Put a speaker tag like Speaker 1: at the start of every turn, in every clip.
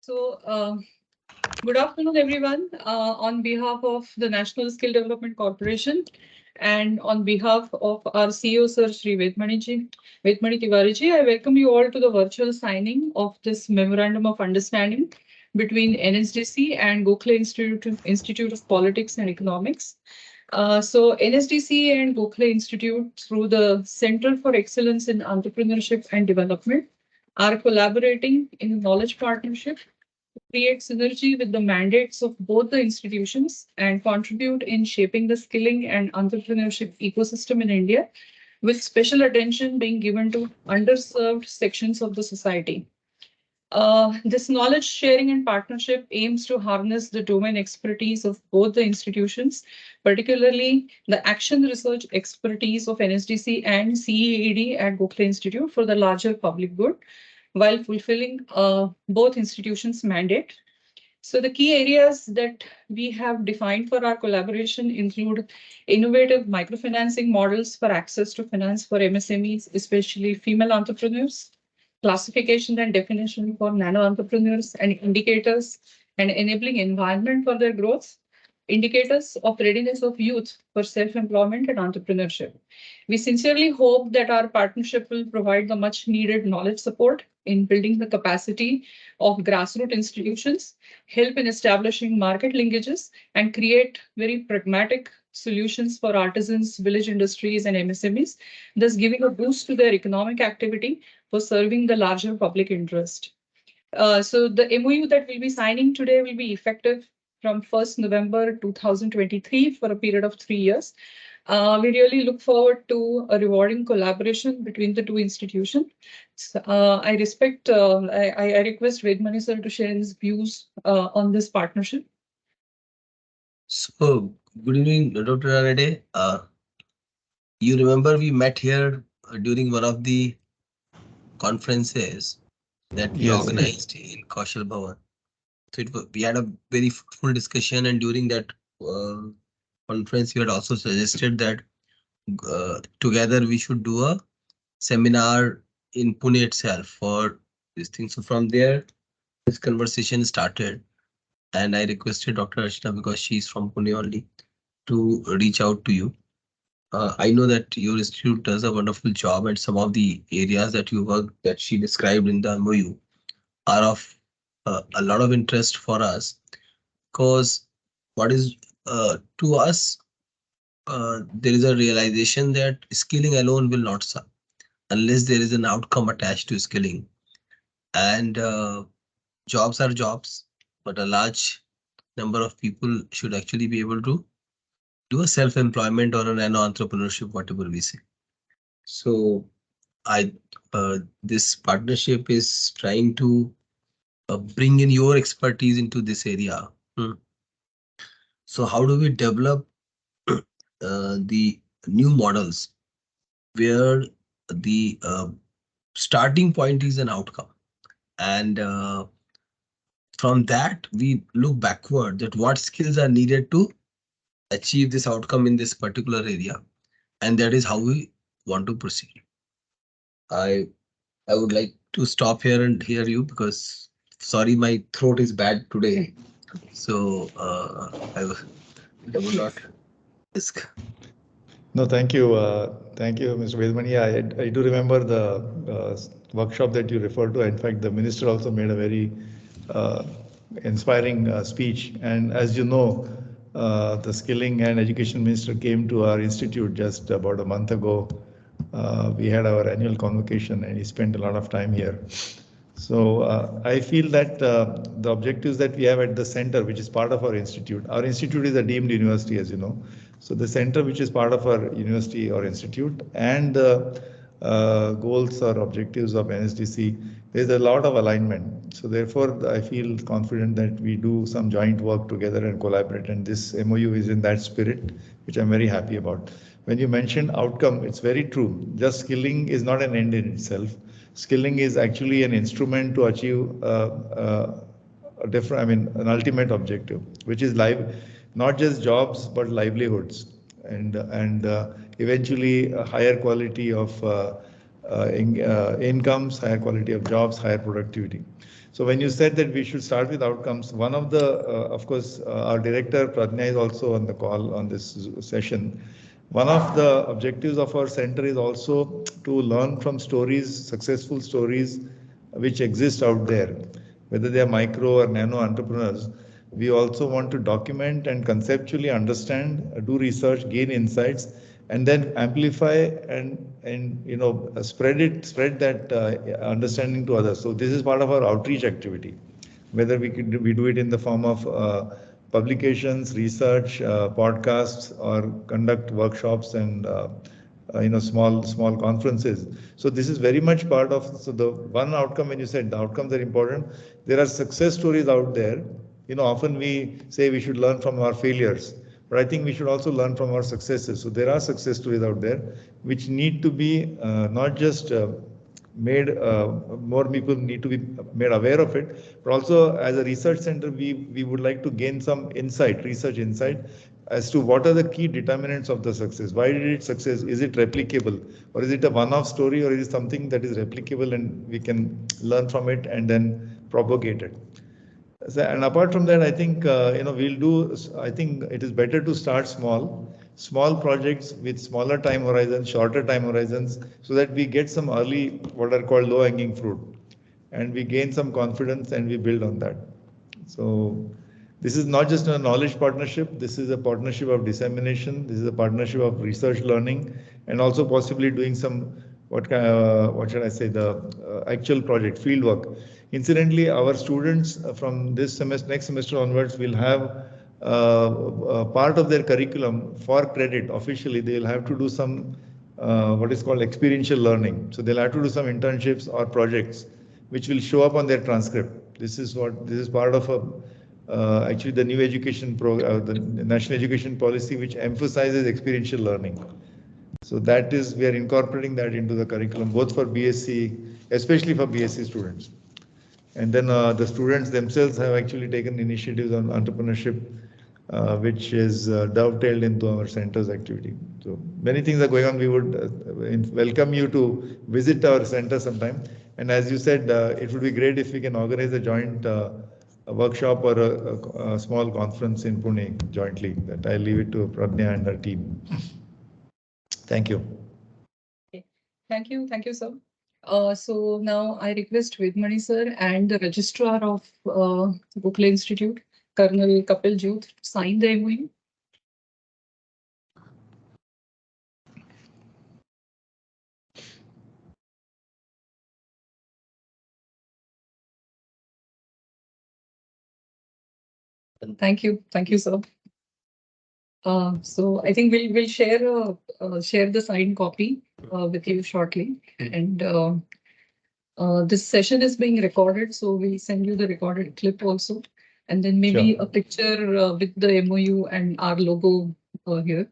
Speaker 1: So, good afternoon, everyone. On behalf of the National Skill Development Corporation and on behalf of our CEO, Sir Shri Ved Mani Tiwari ji, I welcome you all to the virtual signing of this Memorandum of Understanding between NSDC and Gokhale Institute of Politics and Economics. So NSDC and Gokhale Institute, through the Center for Excellence in Entrepreneurship and Development, are collaborating in a knowledge partnership to create synergy with the mandates of both the institutions and contribute in shaping the skilling and entrepreneurship ecosystem in India, with special attention being given to underserved sections of the society. This knowledge sharing and partnership aims to harness the domain expertise of both the institutions, particularly the action research expertise of NSDC and CEED at Gokhale Institute for the larger public good, while fulfilling both institutions' mandate. So the key areas that we have defined for our collaboration include innovative microfinancing models for access to finance for MSMEs, especially female entrepreneurs, classification and definition for nano-entrepreneurs and indicators and enabling environment for their growth, indicators of readiness of youth for self-employment and entrepreneurship. We sincerely hope that our partnership will provide the much needed knowledge support in building the capacity of grassroots institutions, help in establishing market linkages, and create very pragmatic solutions for artisans, village industries, and MSMEs, thus giving a boost to their economic activity for serving the larger public interest. So the MOU that we'll be signing today will be effective from 1st November 2023 for a period of 3 years. We really look forward to a rewarding collaboration between the two institutions. I request Ved Mani sir to share his views on this partnership.
Speaker 2: So, good evening, Dr. Ranade. You remember we met here during one of the conferences that we organized in Kaushal Bhavan. So we had a very fruitful discussion, and during that conference, you had also suggested that together we should do a seminar in Pune itself for this thing. So from there, this conversation started, and I requested Dr. Archana, because she's from Pune only, to reach out to you. I know that your institute does a wonderful job, and some of the areas that you work that she described in the MOU are of a lot of interest for us, because what is to us, there is a realization that skilling alone will not serve unless there is an outcome attached to skilling. And jobs are jobs, but a large number of people should actually be able to do a self-employment or a nano-entrepreneurship, whatever we say. So this partnership is trying to bring in your expertise into this area. So how do we develop the new models where the starting point is an outcome, and from that we look backward at what skills are needed to achieve this outcome in this particular area, and that is how we want to proceed. I would like to stop here and hear you, because sorry, my throat is bad today, so I will not risk.
Speaker 3: No, thank you. Thank you, Mr. Ved Mani. I do remember the workshop that you referred to. In fact, the minister also made a very inspiring speech. And as you know, the Skilling and Education Minister came to our institute just about a month ago. We had our annual convocation, and he spent a lot of time here. So I feel that the objectives that we have at the center, which is part of our institute is a deemed university, as you know. So the center, which is part of our university or institute, and the goals or objectives of NSDC, there's a lot of alignment. So therefore, I feel confident that we do some joint work together and collaborate. And this MOU is in that spirit, which I'm very happy about. When you mentioned outcome, it's very true. Just skilling is not an end in itself. Skilling is actually an instrument to achieve an ultimate objective, which is not just jobs, but livelihoods, and eventually a higher quality of incomes, higher quality of jobs, higher productivity. So when you said that we should start with outcomes, one of the, of course, our director Pradnya is also on the call on this session. One of the objectives of our center is also to learn from stories, successful stories which exist out there, whether they are micro or nano entrepreneurs. We also want to document and conceptually understand, do research, gain insights, and then amplify and spread that understanding to others. So this is part of our outreach activity, whether we do it in the form of publications, research, podcasts, or conduct workshops and small conferences. So this is very much part of, so the one outcome, when you said the outcomes are important, there are success stories out there. Often we say we should learn from our failures, but I think we should also learn from our successes. So there are success stories out there which need to be not just made, more people need to be made aware of it, but also as a research center, we would like to gain some insight, research insight, as to what are the key determinants of the success. Why did it success? Is it replicable, or is it a one-off story, or is it something that is replicable and we can learn from it and then propagate it? So, and apart from that, I think I think it is better to start small projects with smaller time horizons, shorter time horizons, so that we get some early, what are called low-hanging fruit, and we gain some confidence and we build on that. So this is not just a knowledge partnership. This is a partnership of dissemination. This is a partnership of research learning, and also possibly doing some, what should I say, the actual project, field work. Incidentally, our students from this semester, next semester onwards, will have part of their curriculum for credit. Officially, they'll have to do some what is called experiential learning. So they'll have to do some internships or projects, which will show up on their transcript. This is part of actually the new education the national education policy, which emphasizes experiential learning. So that is, we are incorporating that into the curriculum, both for BSc, especially for BSc students. And then the students themselves have actually taken initiatives on entrepreneurship, which is dovetailed into our center's activity. So many things are going on. We would welcome you to visit our center sometime. And as you said, it would be great if we can organize a joint a workshop or a small conference in Pune jointly. That I leave it to Pradnya and her team. Thank you.
Speaker 1: Okay. Thank you, sir. So now I request Ved Mani sir and the Registrar of Gokhale Institute, Col Kapil Jodh, to sign the MOU. Thank you, sir. So I think we'll share the signed copy with you shortly, and this session is being recorded, so we'll send you the recorded clip also, and then maybe a picture with the MOU and our logo here.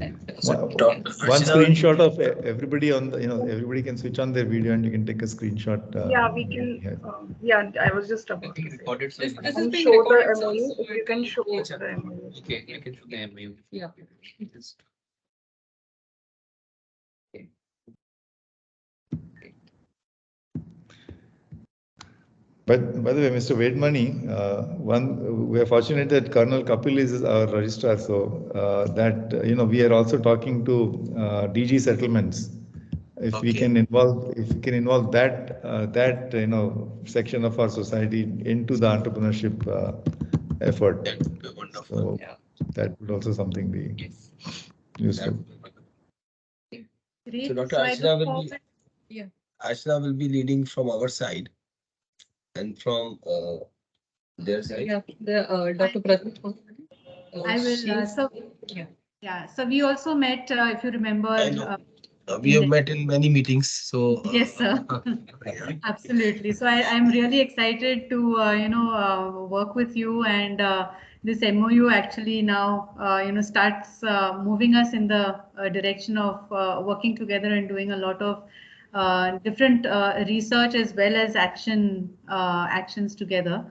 Speaker 1: And,
Speaker 3: one screenshot of everybody on the, everybody can switch on their video and you can take a screenshot.
Speaker 4: Yeah, we can. Yeah, I was just about to say.
Speaker 1: recorded. This is
Speaker 4: And
Speaker 1: being
Speaker 4: show the
Speaker 1: recorded,
Speaker 4: MOU.
Speaker 1: so
Speaker 4: If you can show
Speaker 1: yeah.
Speaker 4: the MOU.
Speaker 2: Okay, you can show the MOU.
Speaker 1: Yeah.
Speaker 3: But by the way, Mr. Ved Mani, we are fortunate that Col Kapil is our registrar, so that we are also talking to DG settlements. If we can involve, that section of our society into the entrepreneurship effort,
Speaker 2: That would be wonderful.
Speaker 3: so that would also something be useful.
Speaker 2: So Dr. Archana will be leading from our side and from their side.
Speaker 1: Yeah, the Dr. Pradnya.
Speaker 5: I will. So we also met, if you remember.
Speaker 2: We have met in many meetings, so
Speaker 5: yes, sir. Absolutely. So I'm really excited to work with you, and this MOU actually now starts moving us in the direction of working together and doing a lot of different research as well as actions together.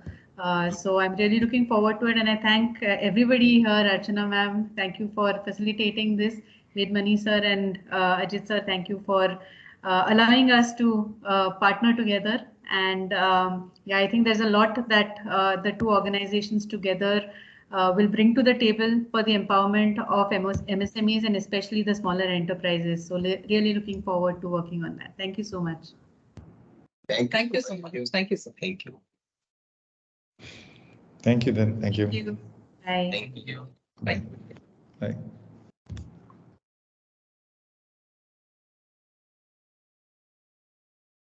Speaker 5: So I'm really looking forward to it, and I thank everybody here. Archana ma'am, thank you for facilitating this. Ved Mani sir and Ajit sir, thank you for allowing us to partner together. And yeah, I think there's a lot that the two organizations together will bring to the table for the empowerment of MSMEs and especially the smaller enterprises. So really looking forward to working on that. Thank you so much.
Speaker 1: Thank you so much. Thank you, sir.
Speaker 2: Thank you.
Speaker 3: Thank you then. Thank you.
Speaker 5: Bye.
Speaker 2: Thank you.
Speaker 3: Bye. Bye.